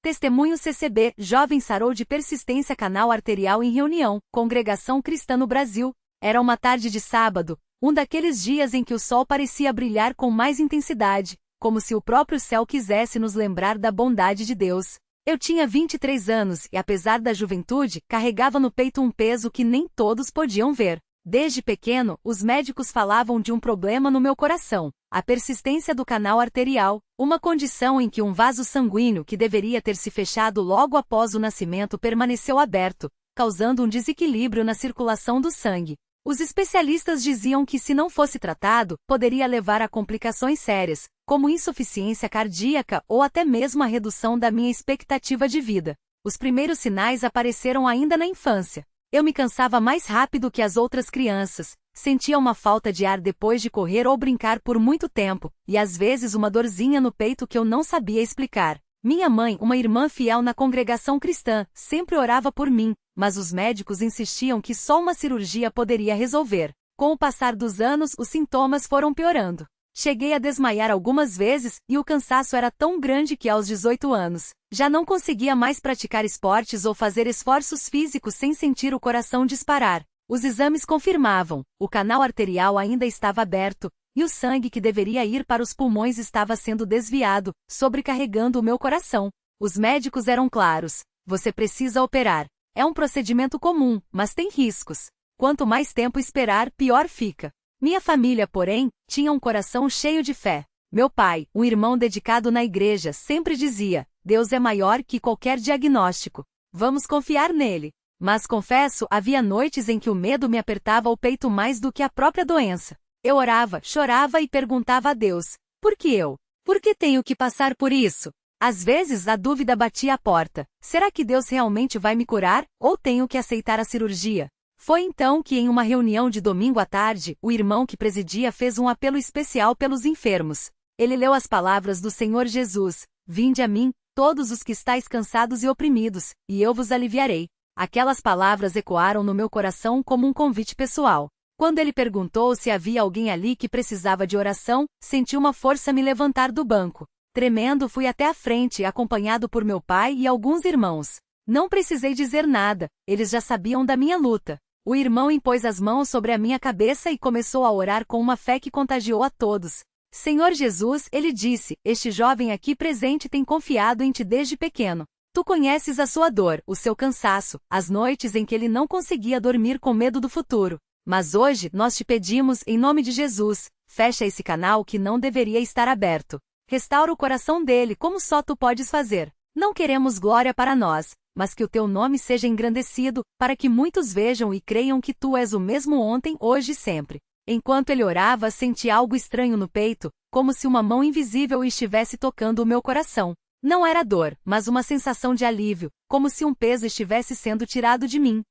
Testemunho CCB, jovem sarou de persistência canal arterial em reunião, Congregação Cristã no Brasil. Era uma tarde de sábado, um daqueles dias em que o sol parecia brilhar com mais intensidade, como se o próprio céu quisesse nos lembrar da bondade de Deus. Eu tinha 23 anos e, apesar da juventude, carregava no peito um peso que nem todos podiam ver. Desde pequeno, os médicos falavam de um problema no meu coração, a persistência do canal arterial, uma condição em que um vaso sanguíneo que deveria ter se fechado logo após o nascimento permaneceu aberto, causando um desequilíbrio na circulação do sangue. Os especialistas diziam que, se não fosse tratado, poderia levar a complicações sérias, como insuficiência cardíaca ou até mesmo a redução da minha expectativa de vida. Os primeiros sinais apareceram ainda na infância. Eu me cansava mais rápido que as outras crianças, sentia uma falta de ar depois de correr ou brincar por muito tempo, e às vezes uma dorzinha no peito que eu não sabia explicar. Minha mãe, uma irmã fiel na congregação cristã, sempre orava por mim, mas os médicos insistiam que só uma cirurgia poderia resolver. Com o passar dos anos, os sintomas foram piorando. Cheguei a desmaiar algumas vezes, e o cansaço era tão grande que aos 18 anos, já não conseguia mais praticar esportes ou fazer esforços físicos sem sentir o coração disparar. Os exames confirmavam, o canal arterial ainda estava aberto, e o sangue que deveria ir para os pulmões estava sendo desviado, sobrecarregando o meu coração. Os médicos eram claros: você precisa operar. É um procedimento comum, mas tem riscos. Quanto mais tempo esperar, pior fica. Minha família, porém, tinha um coração cheio de fé. Meu pai, um irmão dedicado na igreja, sempre dizia: Deus é maior que qualquer diagnóstico. Vamos confiar nele. Mas confesso, havia noites em que o medo me apertava o peito mais do que a própria doença. Eu orava, chorava e perguntava a Deus: por que eu? Por que tenho que passar por isso? Às vezes a dúvida batia à porta: será que Deus realmente vai me curar, ou tenho que aceitar a cirurgia? Foi então que, em uma reunião de domingo à tarde, o irmão que presidia fez um apelo especial pelos enfermos. Ele leu as palavras do Senhor Jesus: vinde a mim, todos os que estáis cansados e oprimidos, e eu vos aliviarei. Aquelas palavras ecoaram no meu coração como um convite pessoal. Quando ele perguntou se havia alguém ali que precisava de oração, senti uma força me levantar do banco. Tremendo, fui até a frente, acompanhado por meu pai e alguns irmãos. Não precisei dizer nada, eles já sabiam da minha luta. O irmão impôs as mãos sobre a minha cabeça e começou a orar com uma fé que contagiou a todos. Senhor Jesus, ele disse, este jovem aqui presente tem confiado em ti desde pequeno. Tu conheces a sua dor, o seu cansaço, as noites em que ele não conseguia dormir com medo do futuro. Mas hoje, nós te pedimos, em nome de Jesus, fecha esse canal que não deveria estar aberto. Restaura o coração dele como só tu podes fazer. Não queremos glória para nós, mas que o teu nome seja engrandecido, para que muitos vejam e creiam que tu és o mesmo ontem, hoje e sempre. Enquanto ele orava, senti algo estranho no peito, como se uma mão invisível estivesse tocando o meu coração. Não era dor, mas uma sensação de alívio, como se um peso estivesse sendo tirado de mim.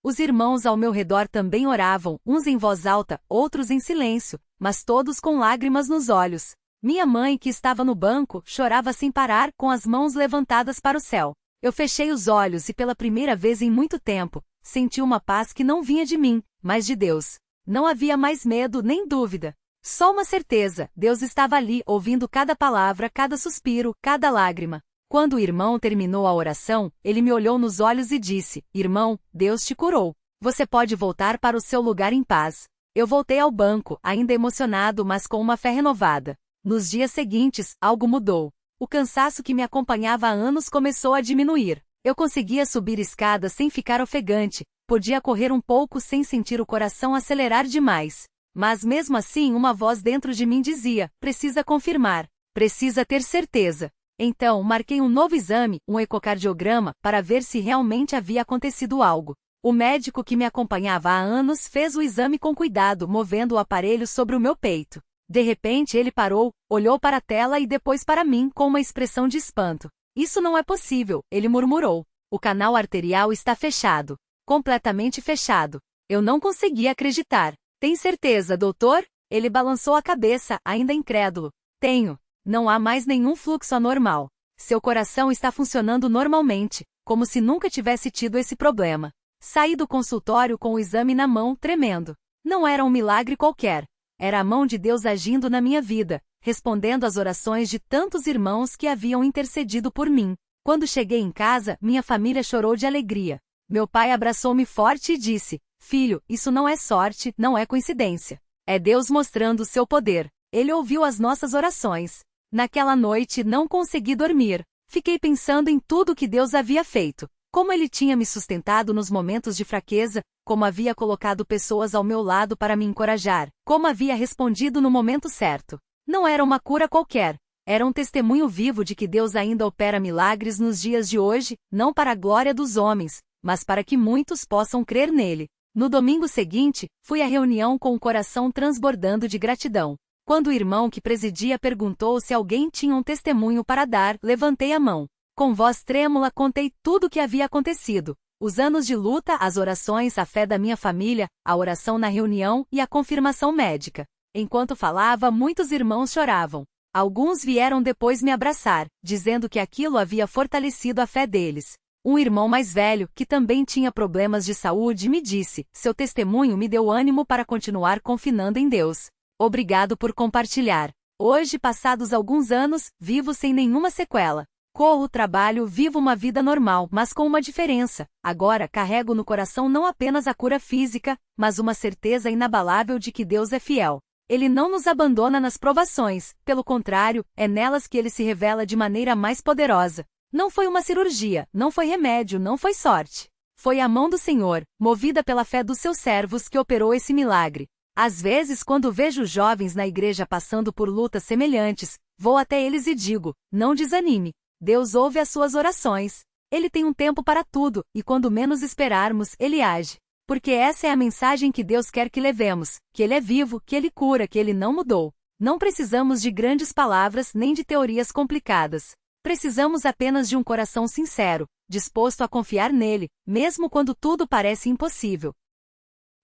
Os irmãos ao meu redor também oravam, uns em voz alta, outros em silêncio, mas todos com lágrimas nos olhos. Minha mãe, que estava no banco, chorava sem parar, com as mãos levantadas para o céu. Eu fechei os olhos e, pela primeira vez em muito tempo, senti uma paz que não vinha de mim, mas de Deus. Não havia mais medo nem dúvida. Só uma certeza: Deus estava ali, ouvindo cada palavra, cada suspiro, cada lágrima. Quando o irmão terminou a oração, ele me olhou nos olhos e disse: irmão, Deus te curou. Você pode voltar para o seu lugar em paz. Eu voltei ao banco, ainda emocionado, mas com uma fé renovada. Nos dias seguintes, algo mudou. O cansaço que me acompanhava há anos começou a diminuir. Eu conseguia subir escadas sem ficar ofegante, podia correr um pouco sem sentir o coração acelerar demais. Mas mesmo assim uma voz dentro de mim dizia: precisa confirmar, precisa ter certeza. Então marquei um novo exame, um ecocardiograma, para ver se realmente havia acontecido algo. O médico que me acompanhava há anos fez o exame com cuidado, movendo o aparelho sobre o meu peito. De repente ele parou, olhou para a tela e depois para mim com uma expressão de espanto. Isso não é possível, ele murmurou. O canal arterial está fechado. Completamente fechado. Eu não conseguia acreditar. Tem certeza, doutor? Ele balançou a cabeça, ainda incrédulo. Tenho. Não há mais nenhum fluxo anormal. Seu coração está funcionando normalmente, como se nunca tivesse tido esse problema. Saí do consultório com o exame na mão, tremendo. Não era um milagre qualquer. Era a mão de Deus agindo na minha vida, respondendo às orações de tantos irmãos que haviam intercedido por mim. Quando cheguei em casa, minha família chorou de alegria. Meu pai abraçou-me forte e disse: Filho, isso não é sorte, não é coincidência. É Deus mostrando o seu poder. Ele ouviu as nossas orações. Naquela noite não consegui dormir. Fiquei pensando em tudo que Deus havia feito. Como Ele tinha me sustentado nos momentos de fraqueza, como havia colocado pessoas ao meu lado para me encorajar, como havia respondido no momento certo. Não era uma cura qualquer. Era um testemunho vivo de que Deus ainda opera milagres nos dias de hoje, não para a glória dos homens, mas para que muitos possam crer nele. No domingo seguinte, fui à reunião com o coração transbordando de gratidão. Quando o irmão que presidia perguntou se alguém tinha um testemunho para dar, levantei a mão. Com voz trêmula contei tudo o que havia acontecido. Os anos de luta, as orações, a fé da minha família, a oração na reunião e a confirmação médica. Enquanto falava, muitos irmãos choravam. Alguns vieram depois me abraçar, dizendo que aquilo havia fortalecido a fé deles. Um irmão mais velho, que também tinha problemas de saúde, me disse: seu testemunho me deu ânimo para continuar confiando em Deus. Obrigado por compartilhar. Hoje, passados alguns anos, vivo sem nenhuma sequela. Corro, trabalho, vivo uma vida normal, mas com uma diferença. Agora carrego no coração não apenas a cura física, mas uma certeza inabalável de que Deus é fiel. Ele não nos abandona nas provações, pelo contrário, é nelas que ele se revela de maneira mais poderosa. Não foi uma cirurgia, não foi remédio, não foi sorte. Foi a mão do Senhor, movida pela fé dos seus servos, que operou esse milagre. Às vezes, quando vejo jovens na igreja passando por lutas semelhantes, vou até eles e digo: não desanime. Deus ouve as suas orações. Ele tem um tempo para tudo, e quando menos esperarmos, ele age. Porque essa é a mensagem que Deus quer que levemos, que Ele é vivo, que Ele cura, que Ele não mudou. Não precisamos de grandes palavras nem de teorias complicadas. Precisamos apenas de um coração sincero, disposto a confiar nele, mesmo quando tudo parece impossível.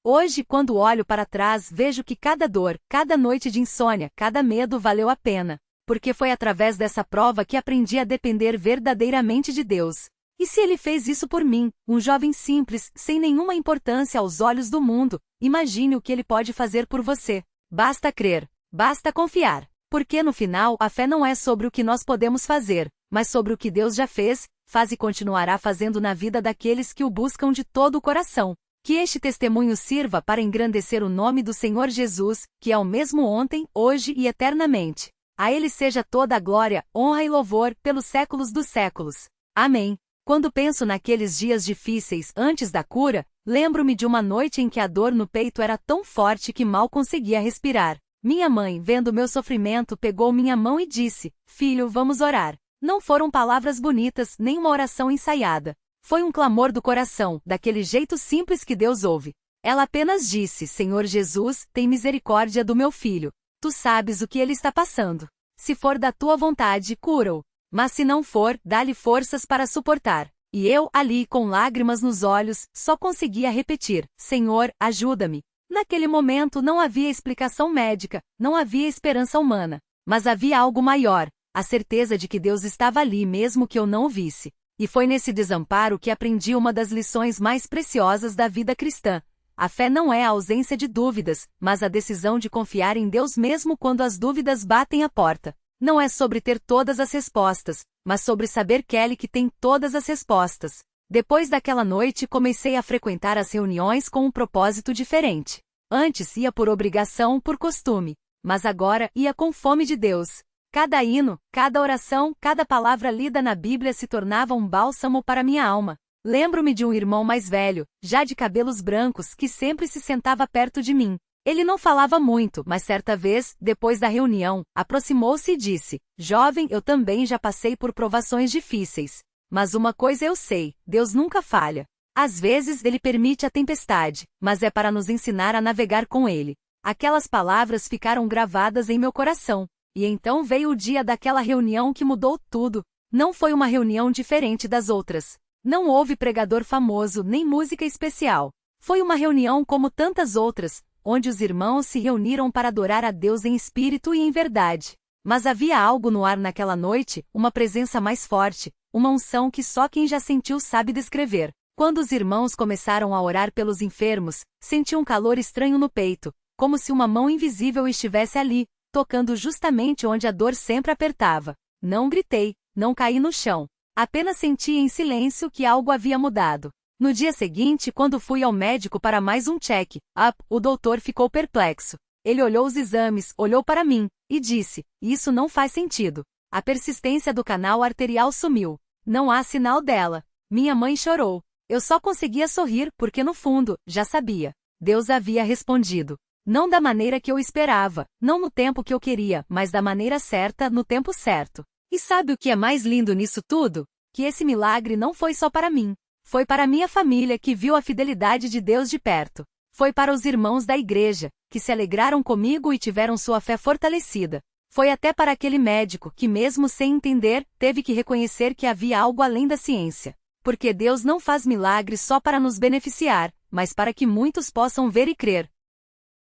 Hoje, quando olho para trás, vejo que cada dor, cada noite de insônia, cada medo valeu a pena. Porque foi através dessa prova que aprendi a depender verdadeiramente de Deus. E se Ele fez isso por mim, um jovem simples, sem nenhuma importância aos olhos do mundo, imagine o que Ele pode fazer por você. Basta crer, basta confiar. Porque no final, a fé não é sobre o que nós podemos fazer, mas sobre o que Deus já fez, faz e continuará fazendo na vida daqueles que o buscam de todo o coração. Que este testemunho sirva para engrandecer o nome do Senhor Jesus, que é o mesmo ontem, hoje e eternamente. A Ele seja toda a glória, honra e louvor, pelos séculos dos séculos. Amém. Quando penso naqueles dias difíceis antes da cura, lembro-me de uma noite em que a dor no peito era tão forte que mal conseguia respirar. Minha mãe, vendo meu sofrimento, pegou minha mão e disse: Filho, vamos orar. Não foram palavras bonitas, nem uma oração ensaiada. Foi um clamor do coração, daquele jeito simples que Deus ouve. Ela apenas disse: Senhor Jesus, tem misericórdia do meu filho. Tu sabes o que ele está passando. Se for da tua vontade, cura-o. Mas se não for, dá-lhe forças para suportar. E eu, ali, com lágrimas nos olhos, só conseguia repetir: Senhor, ajuda-me. Naquele momento não havia explicação médica, não havia esperança humana. Mas havia algo maior, a certeza de que Deus estava ali mesmo que eu não o visse. E foi nesse desamparo que aprendi uma das lições mais preciosas da vida cristã. A fé não é a ausência de dúvidas, mas a decisão de confiar em Deus mesmo quando as dúvidas batem a porta. Não é sobre ter todas as respostas, mas sobre saber que Ele que tem todas as respostas. Depois daquela noite comecei a frequentar as reuniões com um propósito diferente. Antes ia por obrigação, por costume. Mas agora ia com fome de Deus. Cada hino, cada oração, cada palavra lida na Bíblia se tornava um bálsamo para minha alma. Lembro-me de um irmão mais velho, já de cabelos brancos, que sempre se sentava perto de mim. Ele não falava muito, mas certa vez, depois da reunião, aproximou-se e disse: Jovem, eu também já passei por provações difíceis. Mas uma coisa eu sei, Deus nunca falha. Às vezes Ele permite a tempestade, mas é para nos ensinar a navegar com Ele. Aquelas palavras ficaram gravadas em meu coração. E então veio o dia daquela reunião que mudou tudo. Não foi uma reunião diferente das outras. Não houve pregador famoso nem música especial. Foi uma reunião como tantas outras, onde os irmãos se reuniram para adorar a Deus em espírito e em verdade. Mas havia algo no ar naquela noite, uma presença mais forte, uma unção que só quem já sentiu sabe descrever. Quando os irmãos começaram a orar pelos enfermos, senti um calor estranho no peito, como se uma mão invisível estivesse ali, tocando justamente onde a dor sempre apertava. Não gritei, não caí no chão. Apenas sentia em silêncio que algo havia mudado. No dia seguinte, quando fui ao médico para mais um check-up, o doutor ficou perplexo. Ele olhou os exames, olhou para mim, e disse: "Isso não faz sentido. A persistência do canal arterial sumiu. Não há sinal dela." Minha mãe chorou. Eu só conseguia sorrir porque no fundo, já sabia. Deus havia respondido. Não da maneira que eu esperava, não no tempo que eu queria, mas da maneira certa, no tempo certo. E sabe o que é mais lindo nisso tudo? Que esse milagre não foi só para mim. Foi para minha família que viu a fidelidade de Deus de perto. Foi para os irmãos da igreja, que se alegraram comigo e tiveram sua fé fortalecida. Foi até para aquele médico que, mesmo sem entender, teve que reconhecer que havia algo além da ciência. Porque Deus não faz milagres só para nos beneficiar, mas para que muitos possam ver e crer.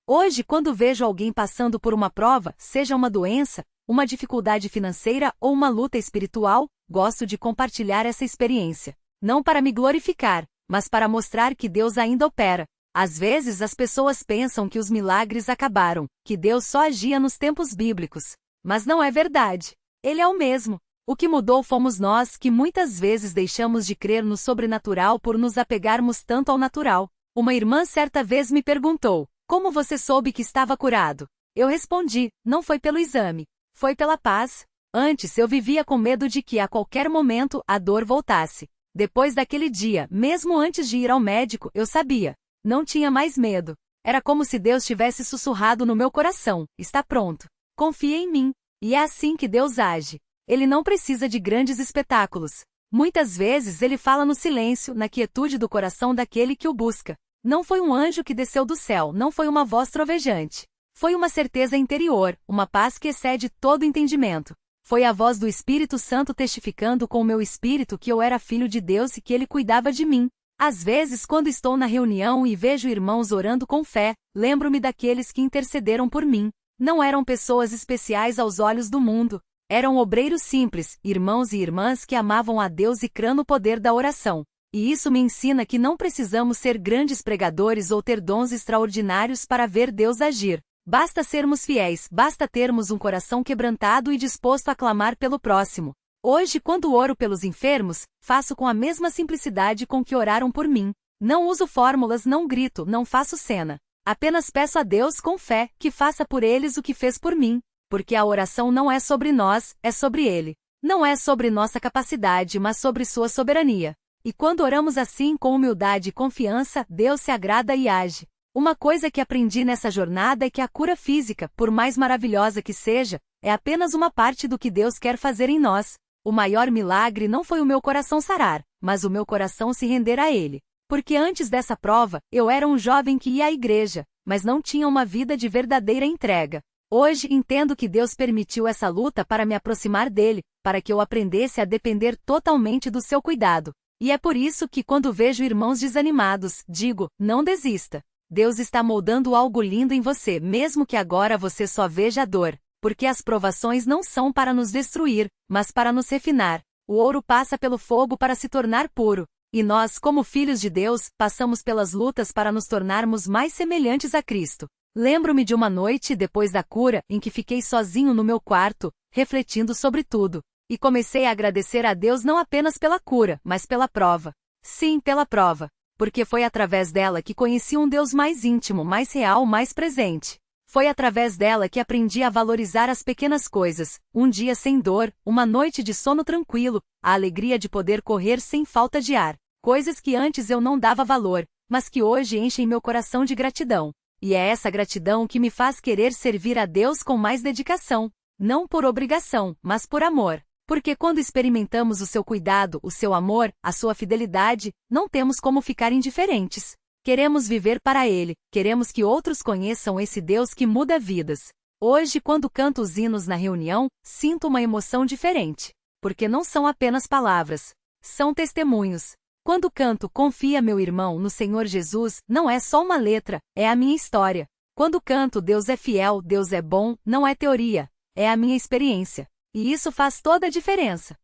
Hoje, quando vejo alguém passando por uma prova, seja uma doença, uma dificuldade financeira ou uma luta espiritual, gosto de compartilhar essa experiência. Não para me glorificar, mas para mostrar que Deus ainda opera. Às vezes as pessoas pensam que os milagres acabaram, que Deus só agia nos tempos bíblicos. Mas não é verdade. Ele é o mesmo. O que mudou fomos nós que muitas vezes deixamos de crer no sobrenatural por nos apegarmos tanto ao natural. Uma irmã certa vez me perguntou: "Como você soube que estava curado?" Eu respondi: "Não foi pelo exame. Foi pela paz." Antes eu vivia com medo de que a qualquer momento a dor voltasse. Depois daquele dia, mesmo antes de ir ao médico, eu sabia. Não tinha mais medo. Era como se Deus tivesse sussurrado no meu coração: "Está pronto. Confia em mim." E é assim que Deus age. Ele não precisa de grandes espetáculos. Muitas vezes ele fala no silêncio, na quietude do coração daquele que o busca. Não foi um anjo que desceu do céu, não foi uma voz trovejante. Foi uma certeza interior, uma paz que excede todo entendimento. Foi a voz do Espírito Santo testificando com o meu espírito que eu era filho de Deus e que ele cuidava de mim. Às vezes, quando estou na reunião e vejo irmãos orando com fé, lembro-me daqueles que intercederam por mim. Não eram pessoas especiais aos olhos do mundo. Eram obreiros simples, irmãos e irmãs que amavam a Deus e crã no poder da oração. E isso me ensina que não precisamos ser grandes pregadores ou ter dons extraordinários para ver Deus agir. Basta sermos fiéis, basta termos um coração quebrantado e disposto a clamar pelo próximo. Hoje, quando oro pelos enfermos, faço com a mesma simplicidade com que oraram por mim. Não uso fórmulas, não grito, não faço cena. Apenas peço a Deus com fé que faça por eles o que fez por mim. Porque a oração não é sobre nós, é sobre Ele. Não é sobre nossa capacidade, mas sobre sua soberania. E quando oramos assim com humildade e confiança, Deus se agrada e age. Uma coisa que aprendi nessa jornada é que a cura física, por mais maravilhosa que seja, é apenas uma parte do que Deus quer fazer em nós. O maior milagre não foi o meu coração sarar, mas o meu coração se render a Ele. Porque antes dessa prova, eu era um jovem que ia à igreja, mas não tinha uma vida de verdadeira entrega. Hoje entendo que Deus permitiu essa luta para me aproximar dele, para que eu aprendesse a depender totalmente do seu cuidado. E é por isso que quando vejo irmãos desanimados, digo: não desista. Deus está moldando algo lindo em você, mesmo que agora você só veja a dor. Porque as provações não são para nos destruir, mas para nos refinar. O ouro passa pelo fogo para se tornar puro. E nós, como filhos de Deus, passamos pelas lutas para nos tornarmos mais semelhantes a Cristo. Lembro-me de uma noite depois da cura, em que fiquei sozinho no meu quarto, refletindo sobre tudo. E comecei a agradecer a Deus não apenas pela cura, mas pela prova. Sim, pela prova. Porque foi através dela que conheci um Deus mais íntimo, mais real, mais presente. Foi através dela que aprendi a valorizar as pequenas coisas, um dia sem dor, uma noite de sono tranquilo, a alegria de poder correr sem falta de ar. Coisas que antes eu não dava valor, mas que hoje enchem meu coração de gratidão. E é essa gratidão que me faz querer servir a Deus com mais dedicação. Não por obrigação, mas por amor. Porque quando experimentamos o seu cuidado, o seu amor, a sua fidelidade, não temos como ficar indiferentes. Queremos viver para Ele, queremos que outros conheçam esse Deus que muda vidas. Hoje, quando canto os hinos na reunião, sinto uma emoção diferente. Porque não são apenas palavras. São testemunhos. Quando canto "Confia, meu irmão, no Senhor Jesus", não é só uma letra, é a minha história. Quando canto "Deus é fiel, Deus é bom", não é teoria, é a minha experiência. E isso faz toda a diferença.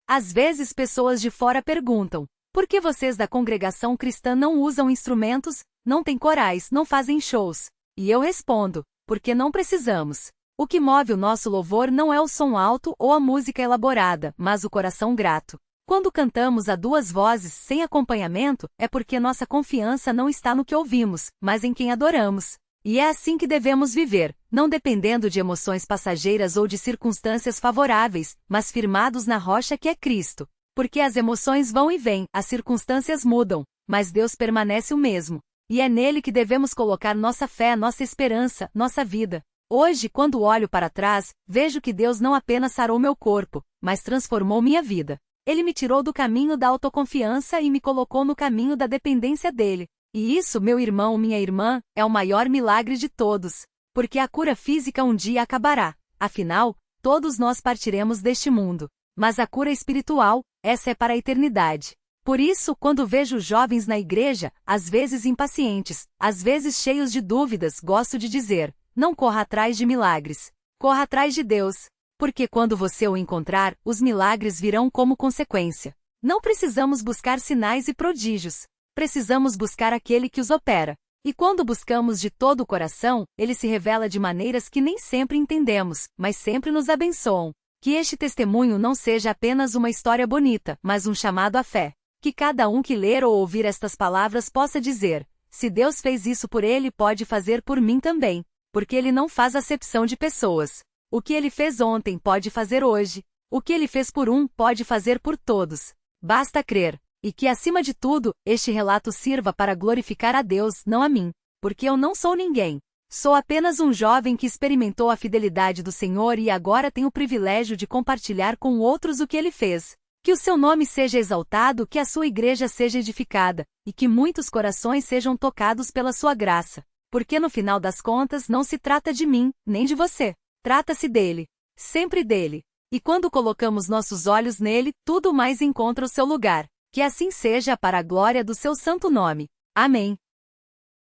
Às vezes pessoas de fora perguntam: por que vocês da congregação cristã não usam instrumentos, não têm corais, não fazem shows? E eu respondo: porque não precisamos. O que move o nosso louvor não é o som alto ou a música elaborada, mas o coração grato. Quando cantamos a duas vozes sem acompanhamento, é porque nossa confiança não está no que ouvimos, mas em quem adoramos. E é assim que devemos viver, não dependendo de emoções passageiras ou de circunstâncias favoráveis, mas firmados na rocha que é Cristo. Porque as emoções vão e vêm, as circunstâncias mudam, mas Deus permanece o mesmo. E é nele que devemos colocar nossa fé, nossa esperança, nossa vida. Hoje, quando olho para trás, vejo que Deus não apenas sarou meu corpo, mas transformou minha vida. Ele me tirou do caminho da autoconfiança e me colocou no caminho da dependência dele. E isso, meu irmão, minha irmã, é o maior milagre de todos. Porque a cura física um dia acabará. Afinal, todos nós partiremos deste mundo. Mas a cura espiritual, essa é para a eternidade. Por isso, quando vejo jovens na igreja, às vezes impacientes, às vezes cheios de dúvidas, gosto de dizer: não corra atrás de milagres. Corra atrás de Deus. Porque quando você o encontrar, os milagres virão como consequência. Não precisamos buscar sinais e prodígios. Precisamos buscar aquele que os opera. E quando buscamos de todo o coração, ele se revela de maneiras que nem sempre entendemos, mas sempre nos abençoam. Que este testemunho não seja apenas uma história bonita, mas um chamado à fé. Que cada um que ler ou ouvir estas palavras possa dizer: se Deus fez isso por ele, pode fazer por mim também. Porque ele não faz acepção de pessoas. O que ele fez ontem pode fazer hoje. O que ele fez por um pode fazer por todos. Basta crer. E que, acima de tudo, este relato sirva para glorificar a Deus, não a mim. Porque eu não sou ninguém. Sou apenas um jovem que experimentou a fidelidade do Senhor e agora tenho o privilégio de compartilhar com outros o que ele fez. Que o seu nome seja exaltado, que a sua igreja seja edificada, e que muitos corações sejam tocados pela sua graça. Porque no final das contas não se trata de mim, nem de você. Trata-se dele. Sempre dele. E quando colocamos nossos olhos nele, tudo mais encontra o seu lugar. Que assim seja para a glória do seu santo nome. Amém.